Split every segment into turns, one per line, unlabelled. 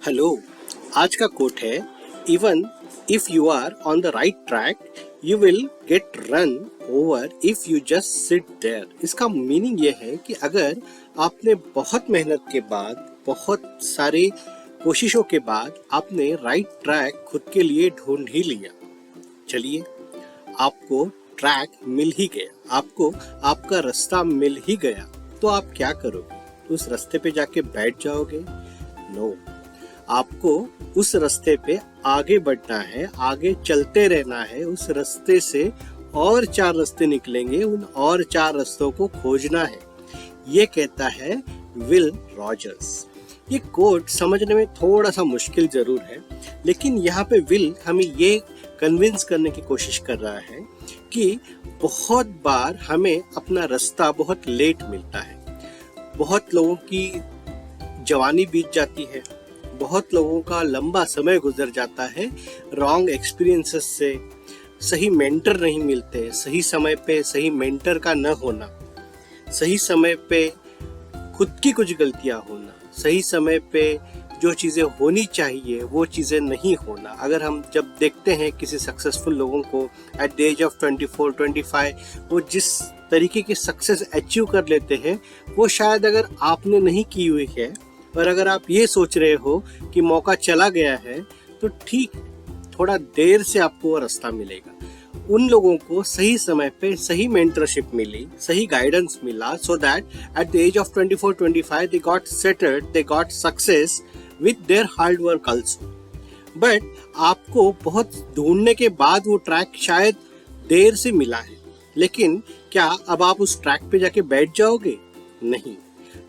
Hello, आज का quote है even if you are on the right track you will get run over if you just sit there. इसका meaning ये है कि अगर आपने बहुत मेहनत के बाद, बहुत सारे कोशिशों के बाद आपने राइट ट्रैक खुद के लिए ढूंढ ही लिया, चलिए आपको ट्रैक मिल ही गया, आपको आपका रास्ता मिल ही गया, तो आप क्या करोगे? उस रास्ते पे जाके बैठ जाओगे? नो, आपको उस रास्ते पे आगे बढ़ना है, आगे चलते रहना है। उस रास्ते से और 4 रास्ते निकलेंगे, उन और 4 रास्तों को खोजना है। ये कहता है विल रॉजर्स। ये कोट समझने में थोड़ा सा मुश्किल जरूर है, लेकिन यहाँ पे विल हमें ये कन्विंस करने की कोशिश कर रहा है कि बहुत बार हमें अपना रास्ता बहुत लेट मिलता है। बहुत लोगों की जवानी बीत जाती है, बहुत लोगों का लंबा समय गुजर जाता है रॉन्ग एक्सपीरियंसेस से। सही मेंटर नहीं मिलते, सही समय पे सही मेंटर का न होना, सही समय पे खुद की कुछ गलतियां होना, सही समय पे जो चीजें होनी चाहिए वो चीजें नहीं होना। अगर हम जब देखते हैं किसी सक्सेसफुल लोगों को एट द एज ऑफ 24-25 वो जिस तरीके की सक्सेस अचीव कर लेते हैं, वो शायद अगर आपने नहीं की हुई है और अगर आप ये सोच रहे हो कि मौका चला गया है, तो ठीक, थोड़ा देर से आपको वो रास्ता मिलेगा। उन लोगों को सही समय पे सही मेंटरशिप मिली, सही गाइडेंस मिला, so that at the age of 24-25 they got settled, they got success with their hard work also. But आपको बहुत ढूंढने के बाद वो ट्रैक शायद देर से मिला है, लेकिन क्या अब आप उस ट्रैक पे जाके बैठ जाओगे? नहीं।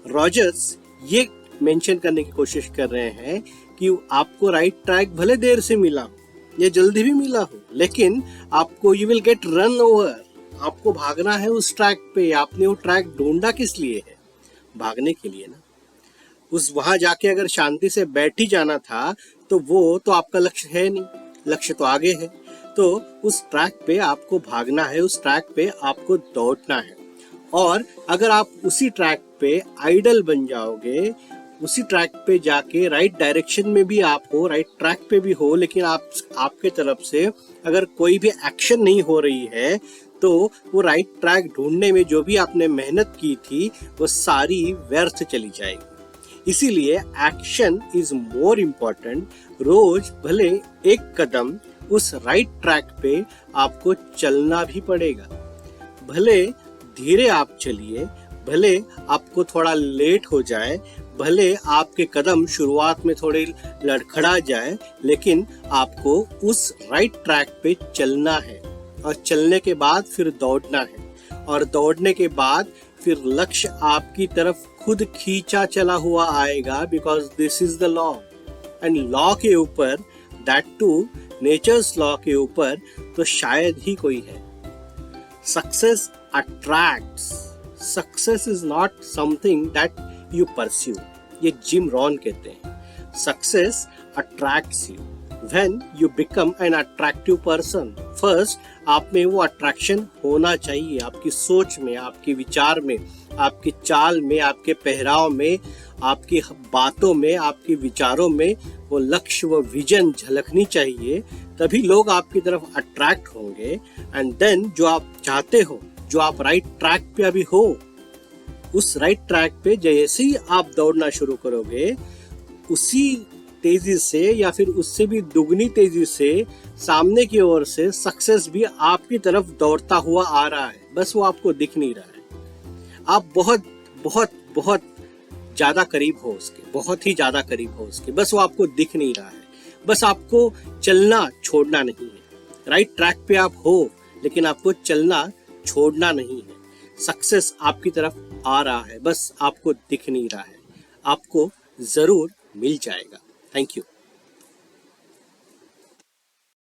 रॉजर्स ये मेंशन करने की कोशिश कर रहे हैं कि आपको राइट ट्रैक भले देर से मिला हो या जल्दी भी मिला हो, लेकिन आपको you will get run over. आपको भागना है उस ट्रैक पे। आपने वो ट्रैक ढूंढा किस लिए है? भागने के लिए ना। उस वहां जाके अगर शांति से बैठ ही जाना था तो वो तो आपका लक्ष्य है नहीं, लक्ष्य तो आगे है। तो उस ट्रैक पे आपको भागना है, उस ट्रैक पे आपको दौड़ना है। और अगर आप उसी ट्रैक पे आइडल बन जाओगे, उसी ट्रैक पे जाके राइट डायरेक्शन में भी आप हो, राइट ट्रैक पे भी हो, लेकिन आपके तरफ से अगर कोई भी एक्शन नहीं हो रही है, तो वो राइट ट्रैक ढूंढने में जो भी आपने मेहनत की थी वो सारी व्यर्थ चली जाएगी। इसीलिए एक्शन इज मोर इम्पोर्टेंट। रोज भले एक कदम उस राइट ट्रैक पे आपको चलना भी पड़ेगा। भले धीरे आप चलिए, भले आपको थोड़ा लेट हो जाए, भले आपके कदम शुरुआत में थोड़े लड़खड़ा जाए, लेकिन आपको उस राइट ट्रैक पे चलना है। और चलने के बाद फिर दौड़ना है, और दौड़ने के बाद फिर लक्ष्य आपकी तरफ खुद खींचा चला हुआ आएगा, because this is the law. And law के ऊपर, दैट टू नेचर्स लॉ के ऊपर, तो शायद ही कोई है। Success attracts. Success is not something that you pursue. ये जिम रॉन कहते हैं, success attracts you when you become an attractive person. First आप में वो अट्रैक्शन होना चाहिए, आपकी सोच में, आपके विचार में, आपकी चाल में, आपके पहराव में, आपकी बातों में, आपके विचारों में वो लक्ष्य, वो विजन झलकनी चाहिए। तभी लोग आपकी तरफ अट्रैक्ट होंगे। एंड देन जो आप चाहते हो, जो आप राइट ट्रैक पे अभी हो, उस राइट ट्रैक पे जैसे ही आप दौड़ना शुरू करोगे, उसी तेजी से या फिर उससे भी दुगनी तेजी से सामने की ओर से सक्सेस भी आपकी तरफ दौड़ता हुआ आ रहा है। बस वो आपको दिख नहीं रहा है। आप बहुत बहुत बहुत ज्यादा करीब हो उसके, बहुत ही ज्यादा करीब हो उसके, बस वो आपको दिख नहीं रहा है। बस आपको चलना छोड़ना नहीं है। राइट ट्रैक पे आप हो, लेकिन आपको चलना छोड़ना नहीं है। सक्सेस आपकी तरफ आ रहा है, बस आपको दिख नहीं रहा है। आपको जरूर मिल जाएगा। Thank you.